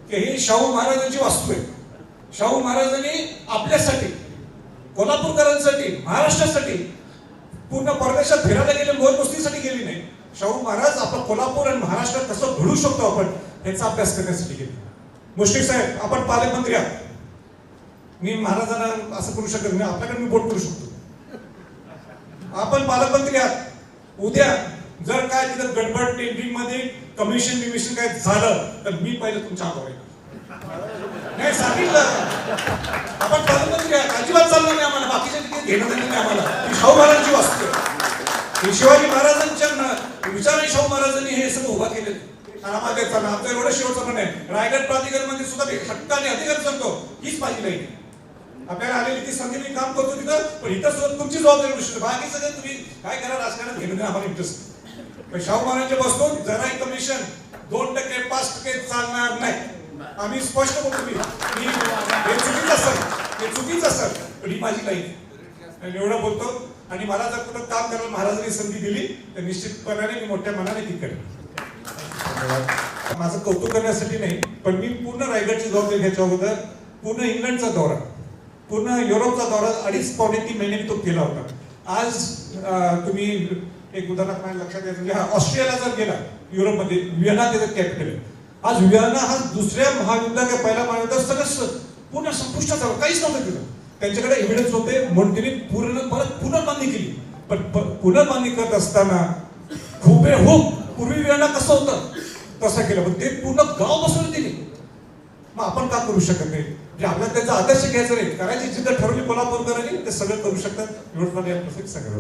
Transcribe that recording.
की ही शाहू महाराजांची वास्तू आहे. शाहू महाराजांनी आपल्यासाठी, कोल्हापूरकरांसाठी, महाराष्ट्रासाठी, पूर्ण परदेशात फिरायला गेले, मोज मस्तीसाठी गेली नाही. शाहू महाराज आपलं कोल्हापूर आणि महाराष्ट्रात कसं घडू शकतो आपण याचा अभ्यास करण्यासाठी गेले. मुश्रीफ साहेब, आपण पालकमंत्री आहात. मी महाराजांना असं करू शकत नाही, आपल्याकडे मी बोट करू शकतो. आपण पालकमंत्री आहात. उद्या जर काय तिथं गडबड टेंडरिंग मध्ये कमिशन बिमिशन काय झालं तर मी पहिलं तुमच्या हातावर नाही सांगितलं. आपण पालकमंत्री आहात, अजिबात चालणार नाही आम्हाला. बाकीच्या ठिकाणी घेणं देणं नाही आम्हाला. ही शाहू महाराजांची वास्तू आहे. शिवाजी महाराजांच्या विचाराने शाहू महाराजांनी हे सगळं उभा केले. आम्हाला आमचं एवढं शेवटचं पण आहे, रायगड प्राधिकरण मध्ये सुद्धा हक्काने अधिकार सांगतो हीच माझी लाईन आहे. आपल्याला आलेली ती संधी मी काम करतो तिथं, पण इथं सुद्धा तुमची जबाबदारी गोष्ट. बाकी सगळं तुम्ही काय करा, राजकारणात घेणं आम्हाला इंटरेस्ट. पण शाहू महाराजांच्या बसतो जराही कमिशन 2%, 5% चालणार नाही. आम्ही स्पष्ट बोलतो. हे चुकीचं असेल पण ही माझी लाईन आहे. एवढं बोलतो. आणि मला जर कुठं काम करायला महाराजांनी संधी दिली तर निश्चितपणाने मी मोठ्या मनाने ती करेन. माझं कौतुक करण्यासाठी नाही, पण मी पूर्ण रायगडची जबाबदारी घ्यायच्या अगोदर पूर्ण इंग्लंडचा दौरा, पूर्ण युरोपचा दौरा 2.5-3 महिने तो केला होता. आज तुम्ही एक उदाहरण माझ्या लक्षात घ्यायचं, ऑस्ट्रियाला जर गेला, युरोपमध्ये व्हिएना त्याचं कॅपिटल आहे. आज व्हिएना हा दुसऱ्या महायुद्धात पहिल्या महायुद्धात सगळं पूर्ण संपुष्टात झालं, काहीच नव्हतं तिथं. त्यांच्याकडे एव्हिडन्स होते म्हणून त्यांनी पुनर्बांधणी केली. पण पुनर्बांधणी करत असताना हुबेहूब पूर्वी व्हिएना कसं होतं तसं केलं, पण ते पूर्ण गाव बसवून दिले. मग आपण का करू शकत नाही? म्हणजे आपल्याला त्याचा आदर्श घ्यायचा नाही. करायची जिद्द ठरवली कोल्हापूरकरांनी ते सगळं करू शकतात. एवढं सगळं